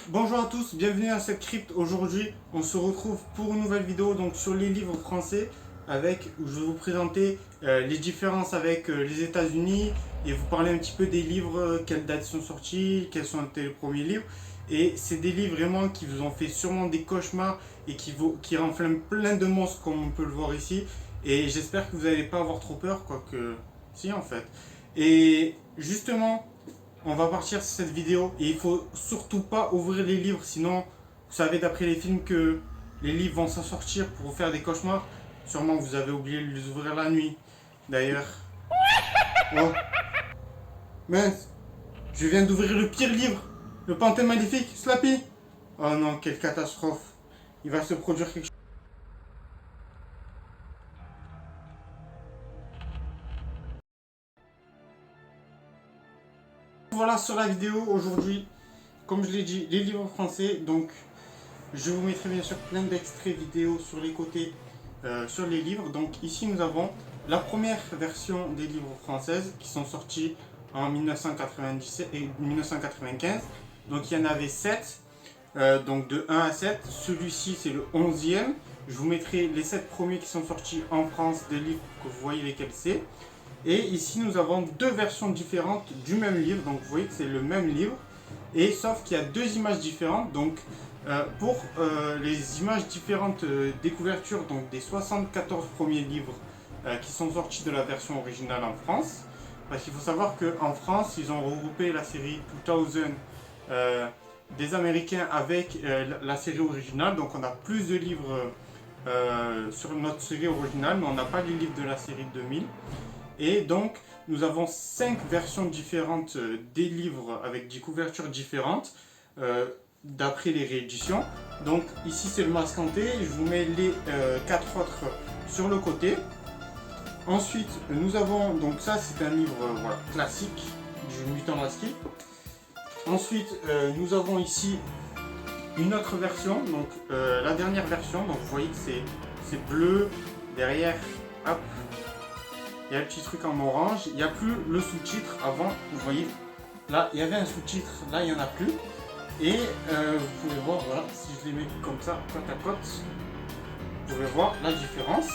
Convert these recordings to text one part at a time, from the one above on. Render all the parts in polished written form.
Bonjour à tous, bienvenue à cette crypte. Aujourd'hui, on se retrouve pour une nouvelle vidéo donc sur les livres français avec où je vais vous présenter les différences avec les États-Unis et vous parler un petit peu des livres, quelles dates sont sortis, quels sont été les premiers livres. Et c'est des livres vraiment qui vous ont fait sûrement des cauchemars et qui renflamment plein de monstres comme on peut le voir ici. Et j'espère que vous n'allez pas avoir trop peur, quoique si en fait. Et justement, on va partir sur cette vidéo et il faut surtout pas ouvrir les livres, sinon vous savez d'après les films que les livres vont s'en sortir pour vous faire des cauchemars. Sûrement vous avez oublié de les ouvrir la nuit. D'ailleurs. Oh, mince, je viens d'ouvrir le pire livre, le Panthère Maléfique, Slappy. Oh non, quelle catastrophe. Il va se produire quelque chose. Voilà sur la vidéo aujourd'hui, comme je l'ai dit, les livres français. Donc je vous mettrai bien sûr plein d'extraits vidéo sur les côtés, sur les livres. Donc ici nous avons la première version des livres françaises qui sont sortis en 1997 et 1995. Donc il y en avait 7, donc de 1 à 7. Celui-ci c'est le 11e. Je vous mettrai les 7 premiers qui sont sortis en France des livres pour que vous voyez lesquels c'est. Et ici nous avons deux versions différentes du même livre. Donc vous voyez que c'est le même livre. Et sauf qu'il y a deux images différentes. Donc pour les images différentes des couvertures, donc des 74 premiers livres qui sont sortis de la version originale en France. Parce qu'il faut savoir qu'en France, ils ont regroupé la série 2000 des Américains avec la série originale. Donc on a plus de livres sur notre série originale, mais on n'a pas les livres de la série 2000. Et donc, nous avons 5 versions différentes des livres avec des couvertures différentes d'après les rééditions. Donc, ici c'est le masque hanté. Je vous mets les 4 autres sur le côté. Ensuite, nous avons, donc ça c'est un livre voilà, classique du Mutant Masqué. Ensuite, nous avons ici une autre version, donc la dernière version. Donc, vous voyez que c'est bleu derrière. Hop. Il y a le petit truc en orange, il n'y a plus le sous-titre. Avant, vous voyez, là il y avait un sous-titre, là il n'y en a plus. Et vous pouvez voir, voilà, si je les mets comme ça, côte à côte, vous pouvez voir la différence.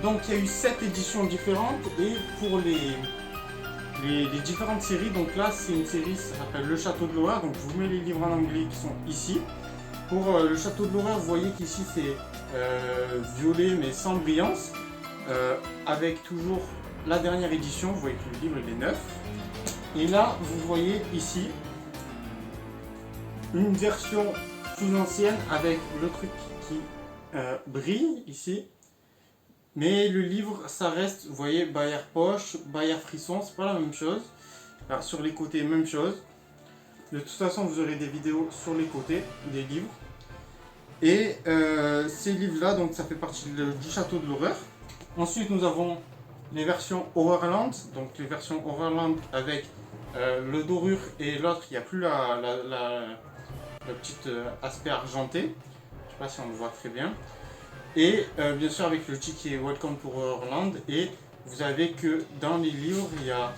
Donc il y a eu 7 éditions différentes. Et pour les différentes séries, donc là c'est une série, ça s'appelle Le Château de l'Horreur. Donc je vous mets les livres en anglais qui sont ici. Pour Le Château de l'Horreur, vous voyez qu'ici c'est violet mais sans brillance. Avec toujours la dernière édition, vous voyez que le livre il est neuf. Et là, vous voyez ici une version plus ancienne avec le truc qui brille ici. Mais le livre, ça reste, vous voyez, Bayard poche, Bayard frisson, c'est pas la même chose. Alors, sur les côtés, même chose. De toute façon, vous aurez des vidéos sur les côtés des livres. Et ces livres-là, donc ça fait partie du Château de l'Horreur. Ensuite, nous avons les versions Horrorland, donc les versions Horrorland avec le dorure et l'autre, il n'y a plus le petit aspect argenté. Je ne sais pas si on le voit très bien. Et bien sûr avec le titre qui est Welcome to Horrorland. Et vous avez que dans les livres, il y a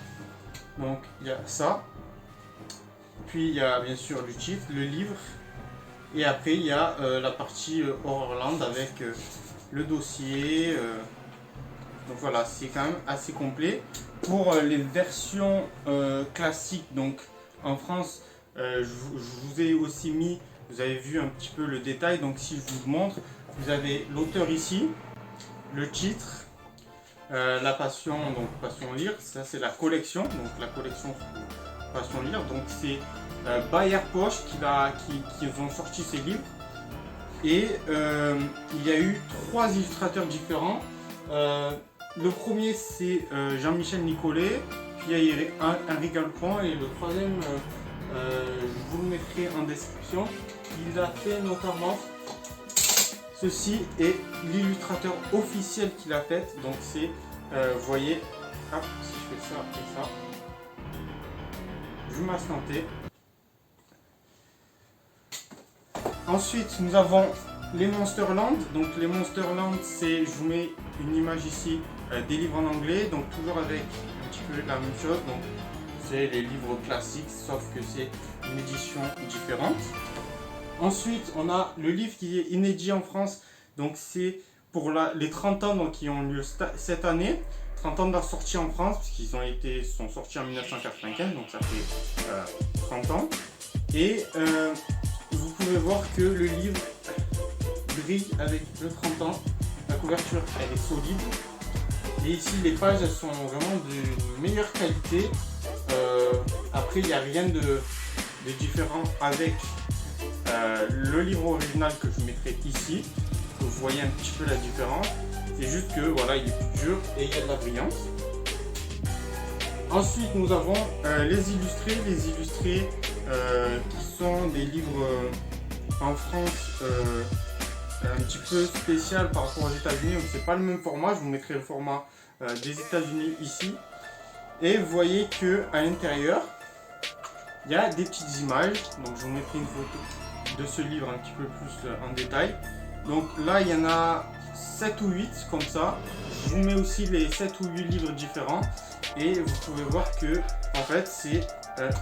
ça. Puis il y a bien sûr le titre, le livre. Et après, il y a la partie Horrorland avec le dossier. Donc voilà, c'est quand même assez complet. Pour les versions classiques, donc en France, je vous ai aussi mis, vous avez vu un petit peu le détail. Donc si je vous montre, vous avez l'auteur ici, le titre, la passion, donc Passion Lire, ça c'est la collection, donc la collection Passion Lire. Donc c'est Bayard Poche qui ont sorti ces livres. Et il y a eu 3 illustrateurs différents. Le premier c'est Jean-Michel Nicolet, puis il y a Henri Galpon et le troisième, je vous le mettrai en description. Il a fait notamment ceci et l'illustrateur officiel qu'il a fait. Donc c'est, vous voyez, hop, si je fais ça et ça, du masque hanté. Ensuite nous avons les Monsterland. Donc les Monsterland, c'est, je vous mets une image ici des livres en anglais, donc toujours avec un petit peu la même chose. Donc c'est les livres classiques, sauf que c'est une édition différente. Ensuite, on a le livre qui est inédit en France, donc c'est pour les 30 ans donc, qui ont lieu cette année. 30 ans de leur sortie en France, puisqu'ils sont sortis en 1995, donc ça fait 30 ans. Et vous pouvez voir que le livre brille avec le 30 ans. La couverture, elle est solide. Et ici, les pages, elles sont vraiment de meilleure qualité. Après, il n'y a rien de différent avec le livre original que je mettrai ici. Vous voyez un petit peu la différence. C'est juste que voilà, il est plus dur et il y a de la brillance. Ensuite, nous avons les illustrés. Les illustrés qui sont des livres en France un petit peu spécial par rapport aux États-Unis. Donc c'est pas le même format. Je vous mettrai le format des États-Unis ici. Et vous voyez que à l'intérieur, il y a des petites images. Donc je vous mettrai une photo de ce livre un petit peu plus en détail. Donc là, il y en a 7 ou 8 comme ça. Je vous mets aussi les 7 ou 8 livres différents. Et vous pouvez voir que en fait c'est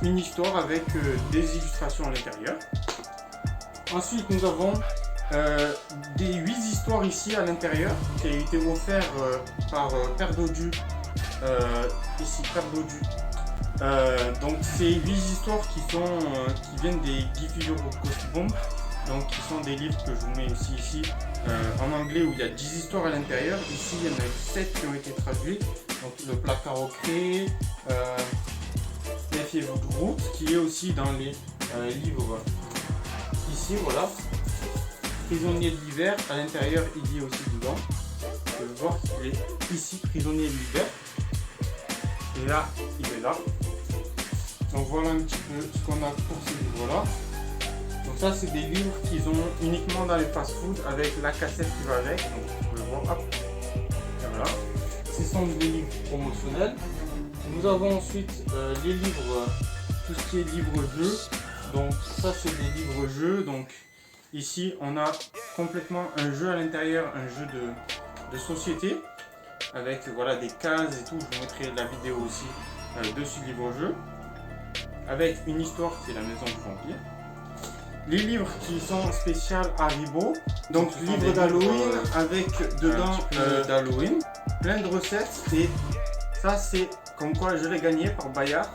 une histoire avec des illustrations à l'intérieur. Ensuite nous avons des 8 histoires ici à l'intérieur qui a été offert par Père Dodu. Ici Père Dodu. Donc c'est 8 histoires qui viennent des Guy Figure Ghost Bomb. Donc qui sont des livres que je vous mets aussi ici en anglais où il y a 10 histoires à l'intérieur. Ici il y en a eu 7 qui ont été traduites. Donc le placard au cré, Méfiez-vous de route, qui est aussi dans les livres ici, voilà. Prisonnier de l'hiver, à l'intérieur il y est aussi dedans. Vous pouvez voir qu'il est ici, prisonnier de l'hiver. Et là, il est là. Donc voilà un petit peu ce qu'on a pour ces livres-là. Donc ça c'est des livres qu'ils ont uniquement dans les fast-food avec la cassette qui va avec. Donc vous pouvez voir, hop, et voilà. Ce sont des livres promotionnels. Nous avons ensuite les livres, tout ce qui est livre-jeu. Donc ça c'est des livres-jeux. Donc ici on a complètement un jeu à l'intérieur, un jeu de société. Avec voilà, des cases et tout. Je vous mettrai la vidéo aussi de ce livre-jeu. Avec une histoire qui est la maison du vampire. Les livres qui sont spéciaux Haribo, donc livre d'Halloween avec dedans d'Halloween, plein de recettes et ça c'est comme quoi je l'ai gagné par Bayard.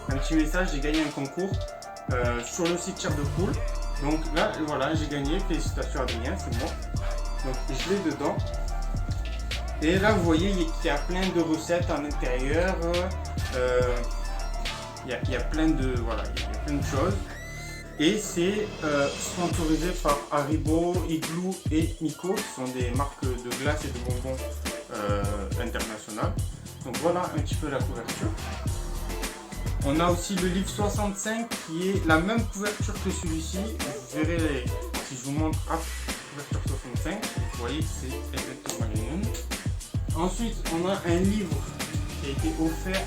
Un petit message, j'ai gagné un concours sur le site Chair de Poule. Donc là voilà, j'ai gagné, félicitations Adrien, c'est moi. Donc je l'ai dedans. Et là vous voyez qu'il y a plein de recettes à l'intérieur. Il y a plein de voilà, il y a plein de choses. Et c'est sponsorisé par Haribo, Igloo et Miko, qui sont des marques de glace et de bonbons internationales. Donc voilà un petit peu la couverture. On a aussi le livre 65 qui est la même couverture que celui-ci. Vous verrez si je vous montre couverture 65, vous voyez que c'est exactement les mêmes. Ensuite on a un livre qui a été offert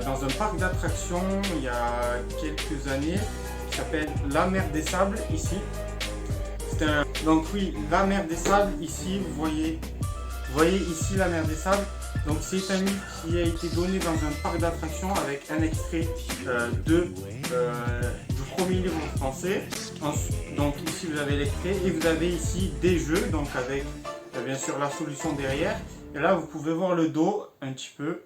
dans un parc d'attractions il y a quelques années. Qui s'appelle La Mer des Sables ici. Donc oui, La Mer des Sables ici, vous voyez ici La Mer des Sables. Donc c'est un livre qui a été donné dans un parc d'attractions avec un extrait du premier livre en français. Donc ici vous avez l'extrait et vous avez ici des jeux, donc avec bien sûr la solution derrière. Et là vous pouvez voir le dos un petit peu.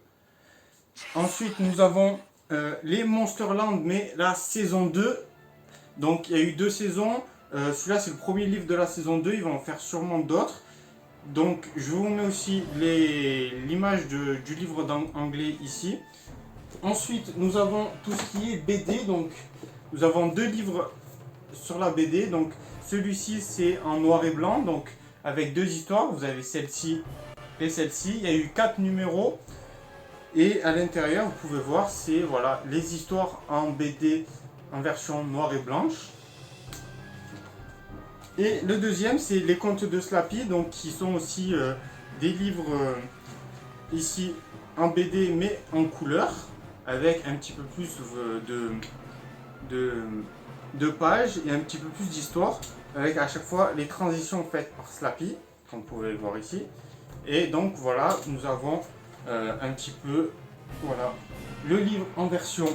Ensuite nous avons les Monsterland, mais la saison 2. Donc il y a eu 2 saisons, celui-là c'est le premier livre de la saison 2, ils vont en faire sûrement d'autres. Donc je vous mets aussi l'image du livre anglais ici. Ensuite nous avons tout ce qui est BD, donc nous avons 2 livres sur la BD. Donc celui-ci c'est en noir et blanc, donc avec 2 histoires, vous avez celle-ci et celle-ci. Il y a eu 4 numéros et à l'intérieur vous pouvez voir c'est voilà, les histoires en BD en version noire et blanche. Et le deuxième c'est les contes de Slappy, donc qui sont aussi des livres ici en BD mais en couleur avec un petit peu plus de pages et un petit peu plus d'histoire avec à chaque fois les transitions faites par Slappy comme vous pouvez le voir ici. Et donc voilà, nous avons un petit peu voilà le livre en version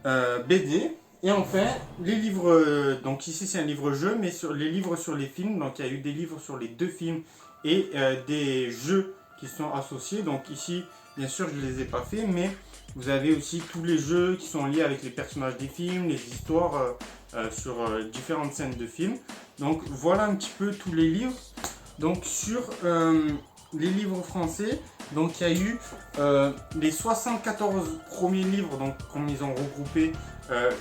BD. Et enfin, les livres, donc ici c'est un livre-jeu, mais sur les livres sur les films, donc il y a eu des livres sur les 2 films et des jeux qui sont associés. Donc ici, bien sûr, je ne les ai pas faits, mais vous avez aussi tous les jeux qui sont liés avec les personnages des films, les histoires sur différentes scènes de films. Donc voilà un petit peu tous les livres. Donc sur les livres français, donc il y a eu les 74 premiers livres, donc comme ils ont regroupé,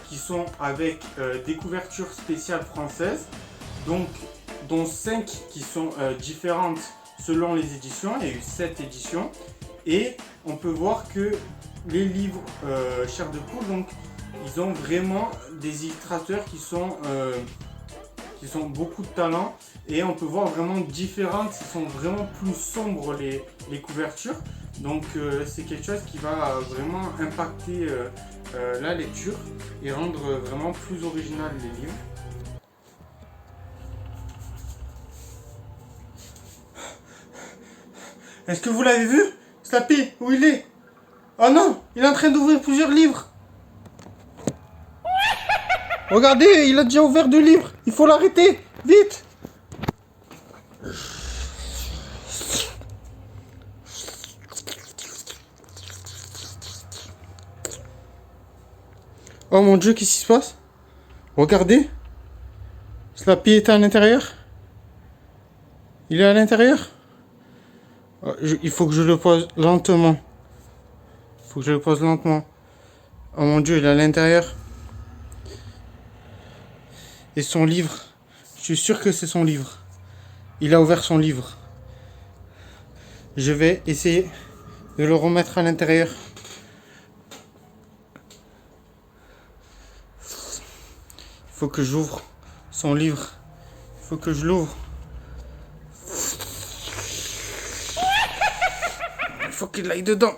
qui sont avec des couvertures spéciales françaises, donc dont 5 qui sont différentes selon les éditions. Il y a eu 7 éditions et on peut voir que les livres Chair de poule, donc ils ont vraiment des illustrateurs qui sont beaucoup de talent et on peut voir vraiment différentes, ils sont vraiment plus sombres les couvertures, donc c'est quelque chose qui va vraiment impacter la lecture et rendre vraiment plus original les livres. Est-ce que vous l'avez vu? Slappy, où il est? Oh non, il est en train d'ouvrir plusieurs livres. Regardez, il a déjà ouvert 2 livres. Il faut l'arrêter, vite. Oh mon Dieu, qu'est-ce qui se passe? Regardez. Slappy est à l'intérieur. Il est à l'intérieur. Il faut que je le pose lentement. Il faut que je le pose lentement. Oh mon Dieu, il est à l'intérieur. Et son livre. Je suis sûr que c'est son livre. Il a ouvert son livre. Je vais essayer de le remettre à l'intérieur. Il faut que j'ouvre son livre. Il faut que je l'ouvre. Il faut qu'il aille dedans.